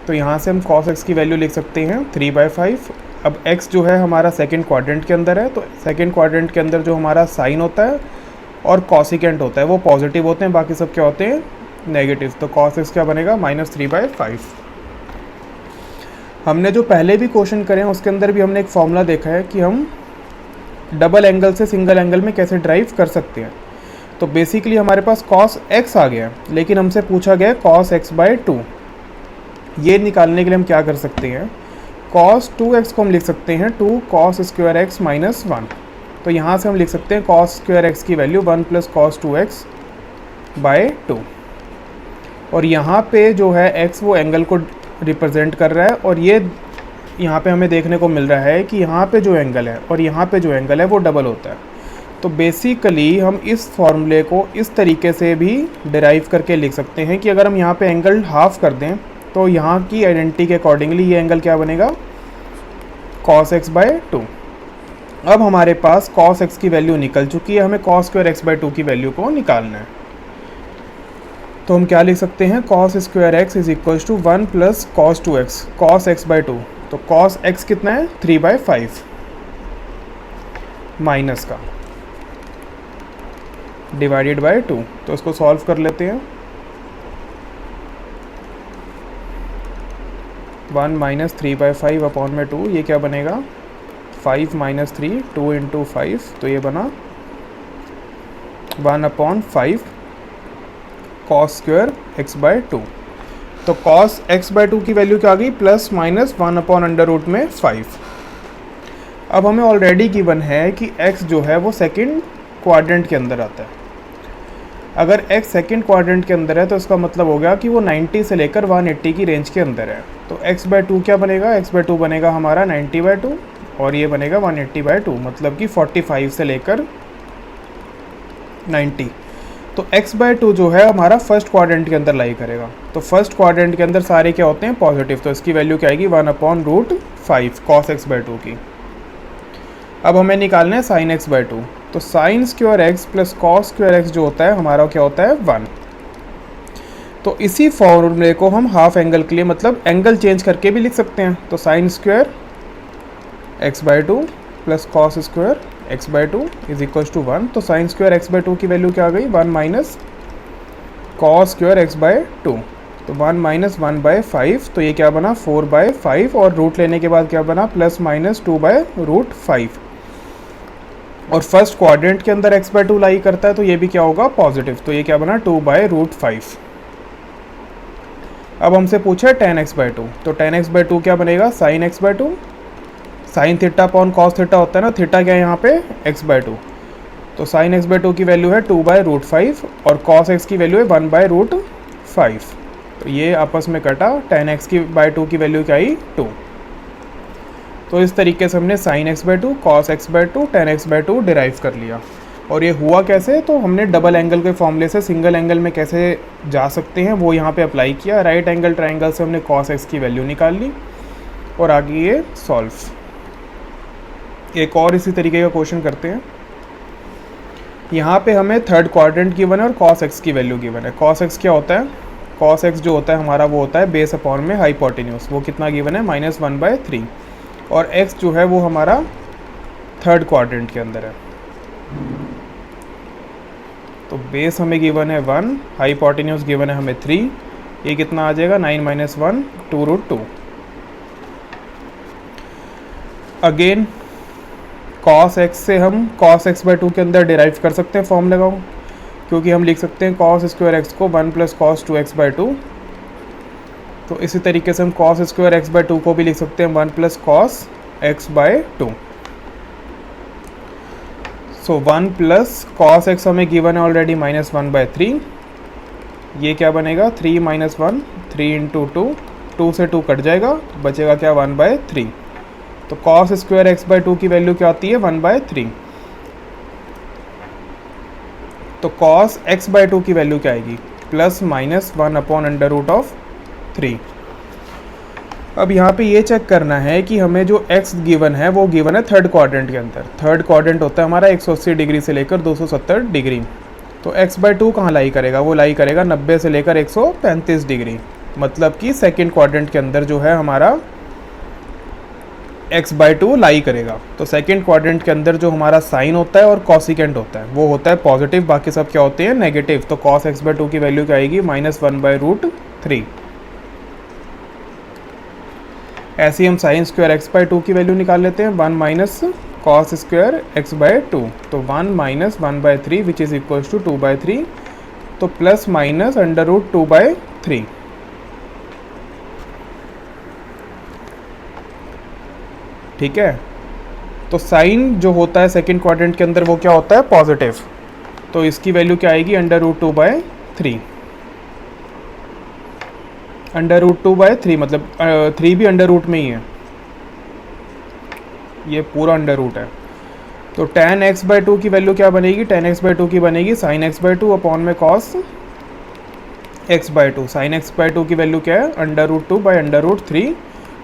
तो यहाँ से हम cos x की वैल्यू लिख सकते हैं 3/5। अब x जो है हमारा सेकेंड क्वाड्रेंट के अंदर है, तो सेकेंड क्वाड्रेंट के अंदर जो हमारा साइन होता है और कॉसिकेंट होता है वो पॉजिटिव होते हैं, बाकी सब क्या होते हैं नेगेटिव। तो cos x क्या बनेगा -3/5। हमने जो पहले भी क्वेश्चन करे हैं उसके अंदर भी हमने एक फॉर्मूला देखा है कि हम डबल एंगल से सिंगल एंगल में कैसे ड्राइव कर सकते हैं। तो बेसिकली हमारे पास cos x आ गया, लेकिन हमसे पूछा गया cos x बाई 2। ये निकालने के लिए हम क्या कर सकते हैं, cos 2x को हम लिख सकते हैं 2 cos स्क्वायर x माइनस 1। तो यहाँ से हम लिख सकते हैं cos स्क्वायर x की value 1 plus cos 2x by 2, और यहाँ पे जो है x वो एंगल को रिप्रेजेंट कर रहा है, और ये यहाँ पे हमें देखने को मिल रहा है कि यहाँ पे जो एंगल है और यहाँ पे जो एंगल है वो डबल होता है। तो बेसिकली हम इस फॉर्मूले को इस तरीके से भी डिराइव करके लिख सकते हैं कि अगर हम यहाँ पे एंगल हाफ कर दें तो यहाँ की आइडेंटिटी के अकॉर्डिंगली ये एंगल क्या बनेगा cos x बाई 2। अब हमारे पास cos x की वैल्यू निकल चुकी है, हमें cos स्क्वायर x बाई 2 की वैल्यू को निकालना है। तो हम क्या लिख सकते हैं, cos square x is equals to 1 plus cos 2x cos x by 2। तो cos x कितना है 3/5 माइनस का डिवाइडेड बाई 2। तो इसको सॉल्व कर लेते हैं, 1 माइनस 3/5 अपॉन में 2, ये क्या बनेगा 5 माइनस 3 2 इंटू 5, तो ये बना 1/5 cos स्क्वायर x बाई 2। तो cos x बाई 2 की वैल्यू क्या आ गई प्लस माइनस 1/√5। अब हमें ऑलरेडी गिवन है कि x जो है वो सेकंड क्वाड्रेंट के अंदर आता है। अगर x सेकंड क्वाड्रेंट के अंदर है तो इसका मतलब हो गया कि वो 90 से लेकर 180 की रेंज के अंदर है। तो x बाई 2 क्या बनेगा, x बाई 2 बनेगा हमारा 90/2 और ये बनेगा 180/2, मतलब कि 45 से लेकर 90। तो x बाई 2 जो है हमारा फर्स्ट क्वाड्रेंट के अंदर लाई करेगा। तो फर्स्ट क्वाड्रेंट के अंदर सारे क्या होते हैं पॉजिटिव, तो इसकी वैल्यू क्या आएगी 1/√5 cos x बाई 2 की। अब हमें निकालना है sin x बाई 2। तो sine square x plus cos square x जो होता है हमारा क्या होता है 1। तो इसी फॉर्मूले को हम हाफ एंगल के लिए मतलब एंगल चेंज करके भी लिख सकते हैं। तो sine square x by two plus cos square x by two is equal to 1। तो sine square x by two की वैल्यू क्या आ गई 1 minus cos square x by two. तो 1 माइनस 1 बाई 5, तो ये क्या बना 4 बाई 5 और रूट लेने के बाद क्या बना प्लस माइनस 2 बाई रूट 5। और फर्स्ट क्वाड्रेंट के अंदर एक्स बाई टू लाई करता है तो ये भी क्या होगा पॉजिटिव। तो ये क्या बना 2 बाई रूट 5। अब हमसे पूछा है tan x बाई टू, तो tan x बाई टू क्या बनेगा sine x by two. Sine theta upon cos theta होता है ना, थीटा क्या है यहाँ पे x बाई टू। तो साइन एक्स बाई टू की वैल्यू है 2 बाई रूट 5 और कॉस एक्स की वैल्यू है 1 बाई रूट 5। तो ये आपस में कटा, tan x की बाई टू की वैल्यू क्या आई 2। तो इस तरीके से हमने sine x by two cos x by to tan x by to derive कर लिया। और ये हुआ कैसे, तो हमने डबल एंगल के फॉर्मूले से सिंगल एंगल में कैसे जा सकते हैं वो यहाँ पे अप्लाई किया। राइट एंगल ट्रायंगल से हमने कॉस एक्स की वैल्यू निकाल ली और आगे ये सॉल्व। एक और इसी तरीके का क्वेश्चन करते हैं। यहाँ पे हमें थर्ड क्वाड्रेंट गिवन है और कॉस एक्स की वैल्यू गिवन है। कॉस एक्स क्या होता है, कॉस एक्स जो होता है हमारा वो होता है बेस अपॉन में हाइपोटेन्यूज, वो कितना गिवन है -1/3। और एक्स जो है वो हमारा थर्ड क्वाड्रेंट के अंदर है। तो बेस हमें गिवन है 1, हाइपोटेन्यूज गिवन है हमें 3। ये कितना आ जाएगा 9 - 1 2√2। अगेन कॉस एक्स से हम कॉस एक्स बाई टू के अंदर डिराइव कर सकते हैं फॉर्म लगाओ, क्योंकि हम लिख सकते हैं कॉस स्क्वायर एक्स को 1 plus cos 2x by two. तो इसी तरीके से हम cos square x by to को भी लिख सकते हैं 1 plus cos x by to. So 1 plus cos x हमें गिवन है ऑलरेडी -1/3। ये क्या बनेगा 3 - 1 3 इंटू 2, 2 से 2 कट जाएगा, बचेगा क्या 1/3। तो cos square x by two की वैल्यू क्या आती है 1/3। तो कॉस एक्स बाई टू की वैल्यू क्या आएगी +-1/√3। अब यहाँ पे ये चेक करना है कि हमें जो x गिवन है वो गिवन है थर्ड क्वाड्रेंट के अंदर। थर्ड क्वाड्रेंट होता है हमारा 180 डिग्री से लेकर 270 डिग्री। तो x बाई टू कहाँ लाई करेगा, वो लाई करेगा 90 से लेकर 135 डिग्री। मतलब कि सेकेंड क्वाड्रेंट के अंदर जो है हमारा x बाई टू लाई करेगा। तो सेकेंड क्वाड्रेंट के अंदर जो हमारा साइन होता है और कॉसिकेंट होता है वो होता है पॉजिटिव, बाकी सब क्या होते हैं नेगेटिव। तो कॉस एक्स बाई टू की वैल्यू क्या आएगी -1/√3। ऐसे ही हम sine square x by two की वैल्यू निकाल लेते हैं 1 minus cos square x by two. तो 1 minus 1/3 which is equal to 2/3। तो प्लस माइनस √2/3। ठीक है। तो साइन जो होता है सेकेंड क्वाड्रेंट के अंदर वो क्या होता है पॉजिटिव। तो इसकी वैल्यू क्या आएगी √2/3। √2/3 मतलब 3 भी अंडर रूट में ही है, ये पूरा अंडर रूट है। तो tan x बाई टू की वैल्यू क्या बनेगी, tan x बाई टू की बनेगी sin x by two upon में cos x by two. Sine x by two की वैल्यू क्या है √2/√3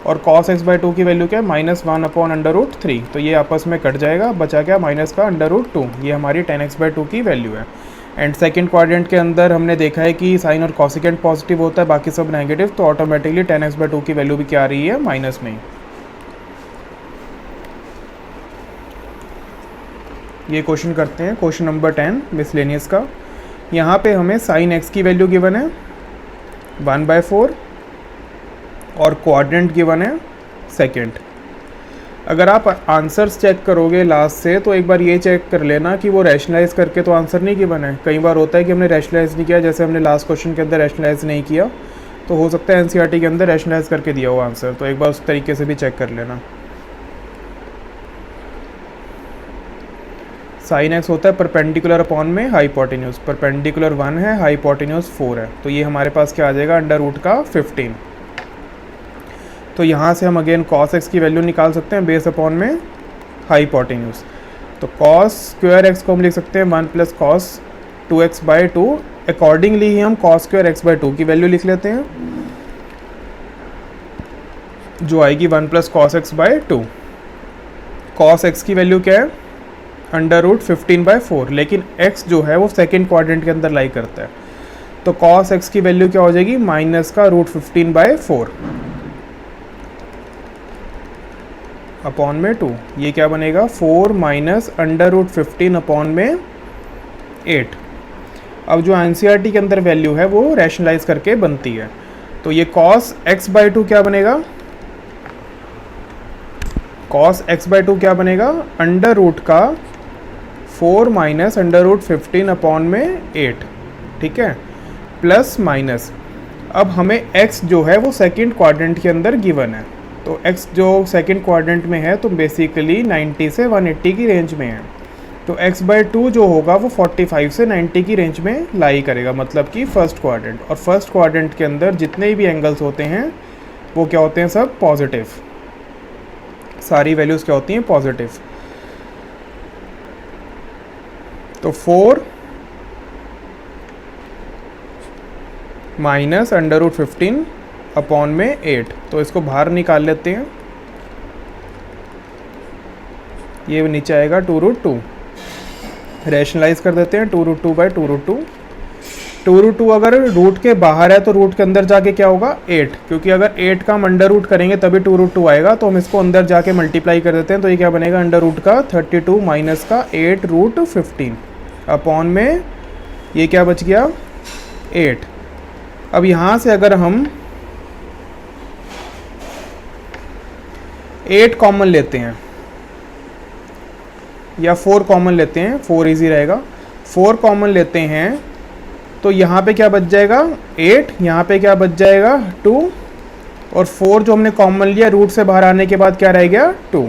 और cos x बाई टू की वैल्यू क्या है -1/√3। तो ये आपस में कट जाएगा, बचा क्या माइनस का √2। ये हमारी tan x बाई टू की वैल्यू है। एंड सेकेंड क्वाड्रेंट के अंदर हमने देखा है कि साइन और कॉसिकेंट पॉजिटिव होता है, बाकी सब नेगेटिव। तो automatically tan x by two की वैल्यू भी क्या आ रही है माइनस में। ये क्वेश्चन करते हैं, क्वेश्चन नंबर 10 मिसलेनियस का। यहाँ पे हमें साइन एक्स की वैल्यू गिवन है 1/4 और क्वाड्रेंट गिवन है सेकेंड। अगर आप आंसर्स चेक करोगे लास्ट से तो एक बार ये चेक कर लेना कि वो रैशनलाइज करके तो आंसर नहीं गिवन है। कई बार होता है कि हमने रैशनलाइज नहीं किया, जैसे हमने लास्ट क्वेश्चन के अंदर रैशनलाइज नहीं किया, तो हो सकता है एनसीईआरटी के अंदर रैशनलाइज करके दिया हुआ आंसर। तो एक बार उस तरीके से भी चेक कर लेना। साइन एक्स होता है परपेंडिकुलर अपॉन में हाइपोटेन्यूज। परपेंडिकुलर 1 है, हाइपोटेन्यूज 4 है। तो ये हमारे पास क्या आ जाएगा √15। तो यहाँ से हम अगेन cos x की वैल्यू निकाल सकते हैं बेस अपॉन में हाइपोटेन्यूज। तो cos स्क्वायर x को हम लिख सकते हैं 1 plus cos 2x by two. Accordingly ही हम cos square x by two की वैल्यू लिख लेते हैं जो आएगी 1 plus cos x by two. Cos X की वैल्यू क्या है √15/4, लेकिन x जो है वो सेकेंड क्वाड्रेंट के अंदर लाई करता है, तो cos x की वैल्यू क्या हो जाएगी, माइनस का √15/4 अपॉन में 2। ये क्या बनेगा, 4 माइनस √15 अपॉन में 8। अब जो एनसीईआरटी के अंदर वैल्यू है वो रैशनलाइज करके बनती है, तो ये cos x/2 क्या बनेगा, cos x/2 क्या बनेगा, अंडर रूट का 4 माइनस √15 अपॉन में 8, ठीक है, प्लस माइनस। अब हमें x जो है वो सेकंड क्वाड्रेंट के अंदर गिवन है, तो x जो सेकंड क्वाड्रेंट में है तो बेसिकली 90 से 180 की रेंज में है, तो x/2 जो होगा वो 45 से 90 की रेंज में लाई करेगा, मतलब कि फर्स्ट क्वाड्रेंट। और फर्स्ट क्वाड्रेंट के अंदर जितने भी एंगल्स होते हैं वो क्या होते हैं, सब पॉजिटिव, सारी वैल्यूज़ क्या होती हैं, पॉजिटिव। तो 4 माइनस √15 अपॉन में 8, तो इसको बाहर निकाल लेते हैं, ये नीचे आएगा 2√2, रैशनलाइज कर देते हैं 2√2/2√2। 2√2 अगर रूट के बाहर है तो रूट के अंदर जाके क्या होगा, 8, क्योंकि अगर 8 का हम अंडर रूट करेंगे तभी 2√2 आएगा, तो हम इसको अंदर जाके मल्टीप्लाई कर देते हैं, तो ये क्या बनेगा, अंडर रूट का 32 माइनस का 8√15 अपॉन में ये क्या बच गया, 8। अब यहाँ से अगर हम 8 कॉमन लेते हैं या 4 कॉमन लेते हैं, 4 इजी रहेगा, 4 कॉमन लेते हैं तो यहाँ पे क्या बच जाएगा, 8, यहाँ पे क्या बच जाएगा, 2, और 4 जो हमने कॉमन लिया रूट से बाहर आने के बाद क्या रह गया, 2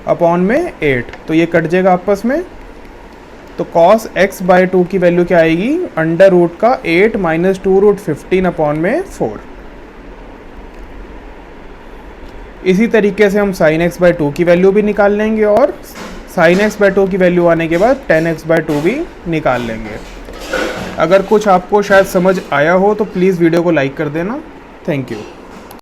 अपॉन में 8, तो ये कट जाएगा आपस में, तो cos x/2 की वैल्यू क्या आएगी, अंडर रूट का 8 माइनस 2√15 अपॉन में 4। इसी तरीके से हम sin x/2 की वैल्यू भी निकाल लेंगे और sin x/2 की वैल्यू आने के बाद tan x/2 भी निकाल लेंगे। अगर कुछ आपको शायद समझ आया हो तो प्लीज़ वीडियो को लाइक कर देना। Thank you.